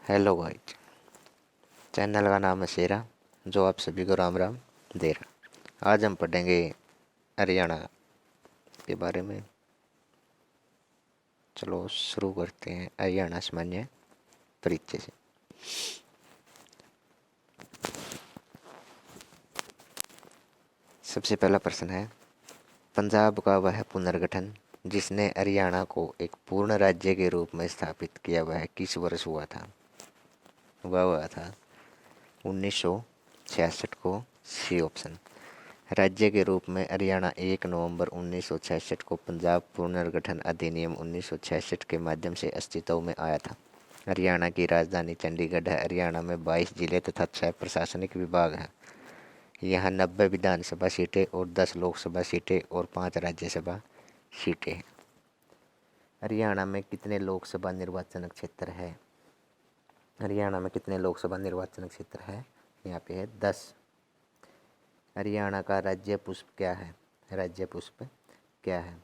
Hello guys. Channel का नाम है शेरा, जो आप सभी को राम राम दे रहा। आज हम पढ़ेंगे हरियाणा के बारे में। चलो शुरू करते हैं हरियाणा सामान्य परिचय से। सबसे पहला प्रश्न है, पंजाब का वह पुनर्गठन जिसने हरियाणा को एक पूर्ण राज्य के रूप में स्थापित किया वह किस वर्ष हुआ था? वह हुआ था 1966 को। C option. राज्य के रूप में हरियाणा 1 नवंबर 1966 को पंजाब पुनर्गठन अधिनियम 1966 के माध्यम से अस्तित्व में आया था। हरियाणा की राजधानी चंडीगढ़ है। हरियाणा में 22 जिले तथा 6 प्रशासनिक विभाग हैं। यहाँ 90 विधानसभा सीटें और 10 लोकसभा सीटें और 5 राज्यसभा सीटें हैं। हरियाणा में कितने लोकसभा निर्वाचन क्षेत्र है? हरियाणा में कितने लोकसभा निर्वाचन क्षेत्र है? यहाँ पे है 10। हरियाणा का राज्य पुष्प क्या है? राज्य पुष्प क्या है?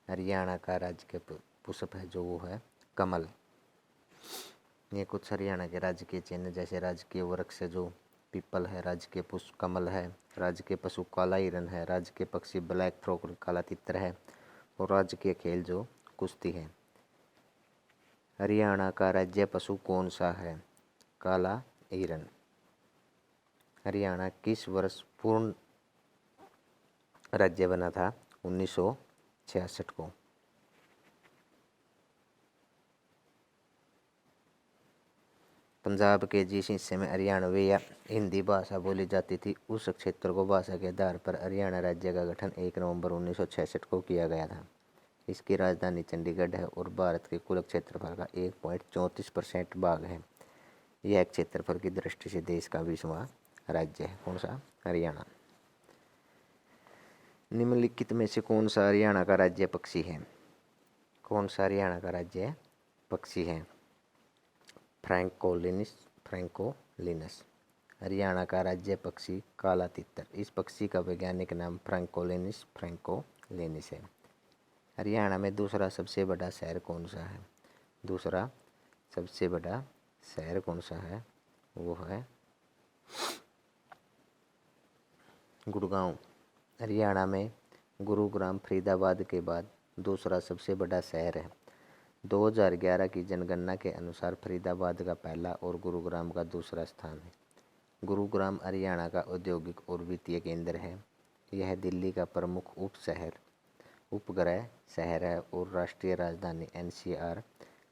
हरियाणा का राज्य पुष्प है जो वो है कमल। ये कुछ हरियाणा के राजकीय चिन्ह, जैसे राजकीय वृक्ष जो पीपल है, राजकीय पुष्प कमल है, राजकीय पशु काला हिरन है, राजकीय पक्षी ब्लैक फ्रॉक काला तितर है और राजकीय खेल जो कुश्ती है। हरियाणा का राज्य पशु कौन सा है? काला हिरन। हरियाणा किस वर्ष पूर्ण राज्य बना था? 1966 को। पंजाब के जिस हिस्से में हरियाणवी या हिंदी भाषा बोली जाती थी उस क्षेत्र को भाषा के आधार पर हरियाणा राज्य का गठन 1 नवंबर 1966 को किया गया था। इसकी राजधानी चंडीगढ़ है और भारत के कुल क्षेत्रफल का 1.34% भाग है। यह क्षेत्रफल की दृष्टि से देश का 20वां राज्य है। कौन सा? हरियाणा। निम्नलिखित में से कौन सा हरियाणा का राज्य पक्षी है? कौन सा हरियाणा का राज्य पक्षी है? फ्रैंकोलिनस। हरियाणा का राज्य पक्षी काला तितर। इस पक्षी का वैज्ञानिक नाम फ्रैंकोलिनस है। हरियाणा में दूसरा सबसे बड़ा शहर कौन सा है? दूसरा सबसे बड़ा शहर कौन सा है? वो है गुड़गांव। हरियाणा में गुरुग्राम फरीदाबाद के बाद दूसरा सबसे बड़ा शहर है। 2011 की जनगणना के अनुसार फरीदाबाद का पहला और गुरुग्राम का दूसरा स्थान है। गुरुग्राम हरियाणा का औद्योगिक और वित्तीय केंद्र है। यह दिल्ली का प्रमुख उपग्रह शहर है और राष्ट्रीय राजधानी NCR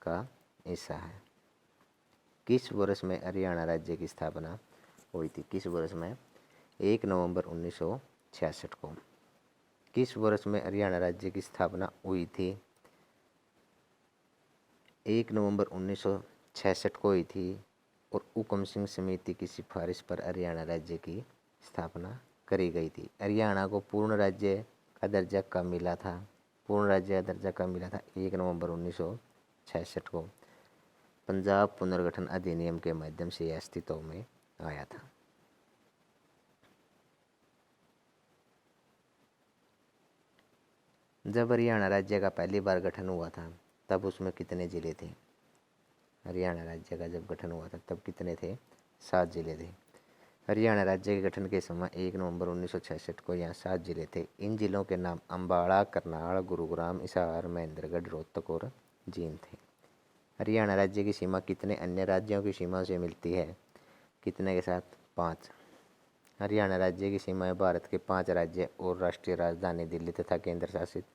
का हिस्सा है। किस वर्ष में हरियाणा राज्य की स्थापना हुई थी? किस वर्ष में? 1 नवंबर 1966 को। किस वर्ष में हरियाणा राज्य की स्थापना हुई थी? 1 नवंबर 1966 को हुई थी और हुकम सिंह समिति की सिफारिश पर हरियाणा राज्य की स्थापना करी गई थी। हरियाणा को पूर्ण राज्य का दर्जा कब मिला था? पूर्ण राज्य का दर्जा कब मिला था? 1 नवंबर 1966 को। पंजाब पुनर्गठन अधिनियम के माध्यम से यह अस्तित्व में आया था। जब हरियाणा राज्य का पहली बार गठन हुआ था तब उसमें कितने जिले थे? हरियाणा राज्य का जब गठन हुआ था तब कितने थे? 7 जिले थे। हरियाणा राज्य के गठन के समय 1 नवंबर 1966 को यहाँ 7 जिले थे। इन जिलों के नाम अम्बाड़ा, करनाल, गुरुग्राम, हिसार, महेंद्रगढ़, रोहतक और जींद थे। हरियाणा राज्य की सीमा कितने अन्य राज्यों की सीमा से मिलती है? कितने के साथ? 5। हरियाणा राज्य की सीमाएं भारत के 5 राज्य और राष्ट्रीय राजधानी दिल्ली तथा केंद्र शासित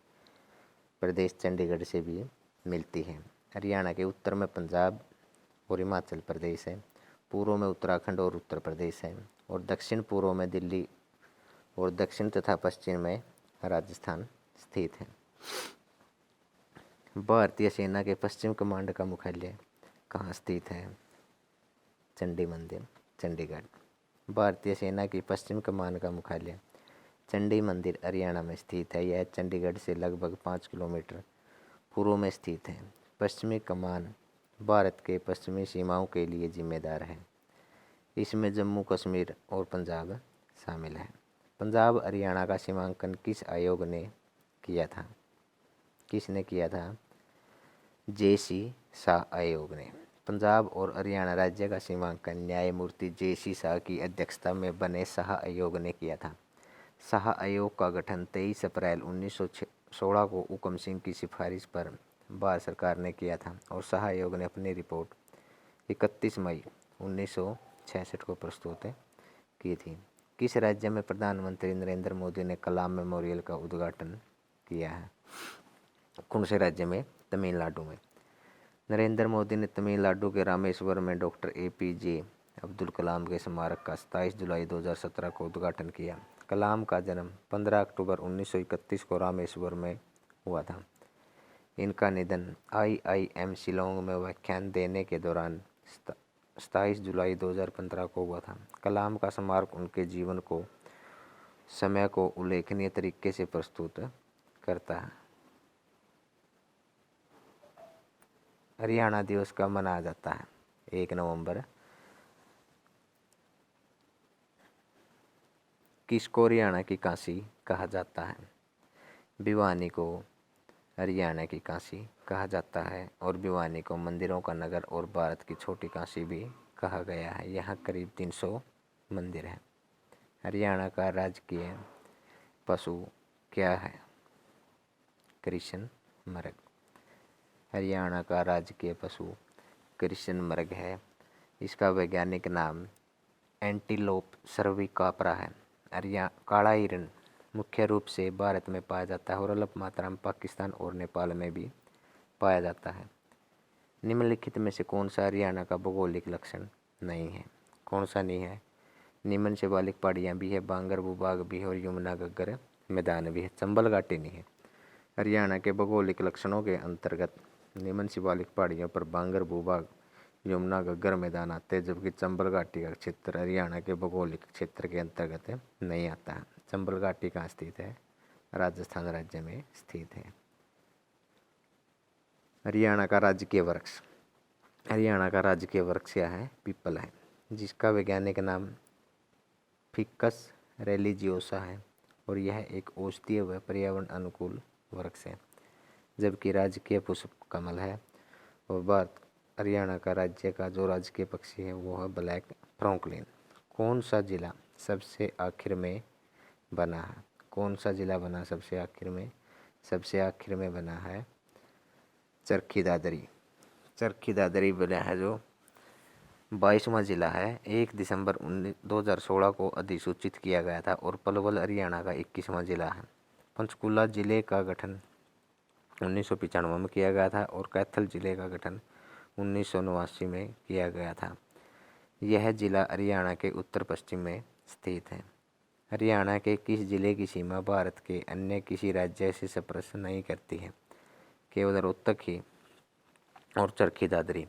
प्रदेश चंडीगढ़ से भी मिलती है। हरियाणा के उत्तर में पंजाब और हिमाचल प्रदेश है, पूर्व में उत्तराखंड और उत्तर प्रदेश है और दक्षिण पूर्व में दिल्ली और दक्षिण तथा पश्चिम में राजस्थान स्थित है। भारतीय सेना के पश्चिम कमांड का मुख्यालय कहाँ स्थित है? चंडी मंदिर, चंडीगढ़। भारतीय सेना की पश्चिम कमान का मुख्यालय चंडी मंदिर हरियाणा में स्थित है। यह चंडीगढ़ से लगभग 5 किलोमीटर पूर्व में स्थित है। पश्चिमी कमान भारत के पश्चिमी सीमाओं के लिए जिम्मेदार है। इसमें जम्मू कश्मीर और पंजाब शामिल है। पंजाब हरियाणा का सीमांकन किस आयोग ने किया था? किसने किया था? JC शाह आयोग ने। पंजाब और हरियाणा राज्य का सीमांकन न्यायमूर्ति जे.सी. शाह की अध्यक्षता में बने शाह आयोग ने किया था। शाह आयोग का गठन 23 अप्रैल 1916 को हुकम सिंह की सिफारिश पर भारत सरकार ने किया था और शाह आयोग ने अपनी रिपोर्ट 31 मई 1966 को प्रस्तुत की थी। किस राज्य में प्रधानमंत्री नरेंद्र मोदी ने कलाम मेमोरियल का उद्घाटन किया है? कौन से राज्य में? तमिलनाडु में। नरेंद्र मोदी ने तमिलनाडु के रामेश्वरम में डॉक्टर APJ अब्दुल कलाम के स्मारक का 27 जुलाई 2017 को उद्घाटन किया। कलाम का जन्म 15 अक्टूबर 1931 को रामेश्वरम में हुआ था। इनका निधन IIM शिलोंग में व्याख्यान देने के दौरान 27 जुलाई 2015 को हुआ था। कलाम का स्मारक उनके जीवन को समय को उल्लेखनीय तरीके से प्रस्तुत करता है। हरियाणा दिवस कब मनाया जाता है? 1 नवंबर। किसको हरियाणा की काशी कहा जाता है? भिवानी को हरियाणा की काशी कहा जाता है और भिवानी को मंदिरों का नगर और भारत की छोटी काशी भी कहा गया है। यहाँ करीब 300 मंदिर हैं। हरियाणा का राजकीय पशु क्या है? कृष्ण मृग। हरियाणा का राजकीय पशु कृष्ण मृग है। इसका वैज्ञानिक नाम एंटीलोप सर्विकापरा है। काला हिरण मुख्य रूप से भारत में पाया जाता है और अल्प मात्रा में पाकिस्तान और नेपाल में भी पाया जाता है। निम्नलिखित में से कौन सा हरियाणा का भौगोलिक लक्षण नहीं है? कौन सा नहीं है? निम्न शिवालिक पहाड़ियाँ भी है, बांगर भूभाग भी है और यमुना घग्गर मैदान भी है। चंबल घाटी नहीं है। हरियाणा के भौगोलिक लक्षणों के अंतर्गत निम्न शिवालिक पहाड़ियों पर बांगर भूभाग, यमुना घग्गर मैदान आते हैं, जबकि चंबल घाटी का क्षेत्र हरियाणा के भौगोलिक क्षेत्र के अंतर्गत नहीं आता है। चंबल घाटी कहाँ स्थित है? राजस्थान राज्य में स्थित है। हरियाणा का राजकीय वृक्ष। हरियाणा का राजकीय वृक्ष क्या है? पीपल है, जिसका वैज्ञानिक नाम फिकस रिलीजियोसा है और यह एक औषधीय व पर्यावरण अनुकूल वृक्ष है। जबकि राजकीय पुष्प कमल है और हरियाणा का राज्य का जो राजकीय पक्षी है वो है ब्लैक फ्रॉन्कलिन। कौन सा जिला सबसे आखिर में बना है? कौन सा जिला बना सबसे आखिर में? सबसे आखिर में बना है चरखी दादरी। चरखी दादरी बना है जो 22वां जिला है। 1 दिसंबर 2016 को अधिसूचित किया गया था और पलवल हरियाणा का 21वां जिला है। पंचकुला जिले का गठन 1995 में किया गया था और कैथल जिले का गठन 1989 में किया गया था। यह जिला हरियाणा के उत्तर पश्चिम में स्थित है। हरियाणा के किस जिले की सीमा भारत के अन्य किसी राज्य से स्पर्श नहीं करती है? केवल रोहतक ही और चरखी दादरी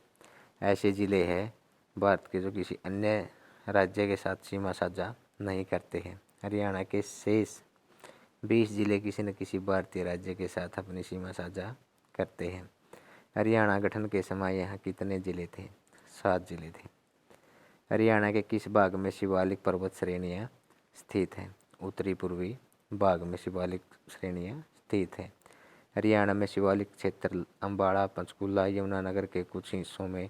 ऐसे जिले हैं भारत के जो किसी अन्य राज्य के साथ सीमा साझा नहीं करते हैं। हरियाणा के शेष 20 जिले किसी न किसी भारतीय राज्य के साथ अपनी सीमा साझा करते हैं। हरियाणा गठन के समय यहाँ कितने जिले थे? 7 जिले थे। हरियाणा के किस भाग में शिवालिक पर्वत श्रेणियाँ स्थित हैं? उत्तरी पूर्वी भाग में शिवालिक श्रेणियाँ स्थित हैं। हरियाणा में शिवालिक क्षेत्र अम्बाड़ा, पंचकूला, यमुनानगर के कुछ हिस्सों में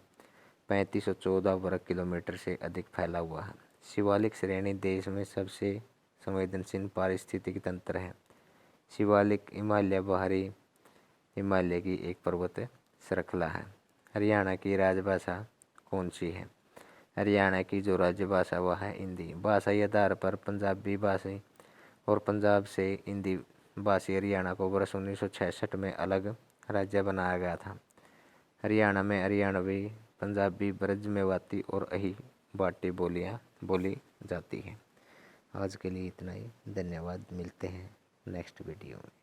3514 वर्ग किलोमीटर से अधिक फैला हुआ है। शिवालिक श्रेणी देश में सबसे संवेदनशील पारिस्थितिक तंत्र है। शिवालिक हिमालय बाहरी हिमालय की एक पर्वत श्रृंखला है। हरियाणा की राजभाषा कौन सी है? हरियाणा की जो राज्यभाषा वह है हिंदी। भाषाई आधार पर पंजाबी भाषी और पंजाब से हिंदी भाषी हरियाणा को वर्ष 1966 में अलग राज्य बनाया गया था। हरियाणा में हरियाणवी, पंजाबी, ब्रज मेवाती और अही भाटी बोलियाँ बोली जाती हैं। आज के लिए इतना ही। धन्यवाद। मिलते हैं नेक्स्ट वीडियो में।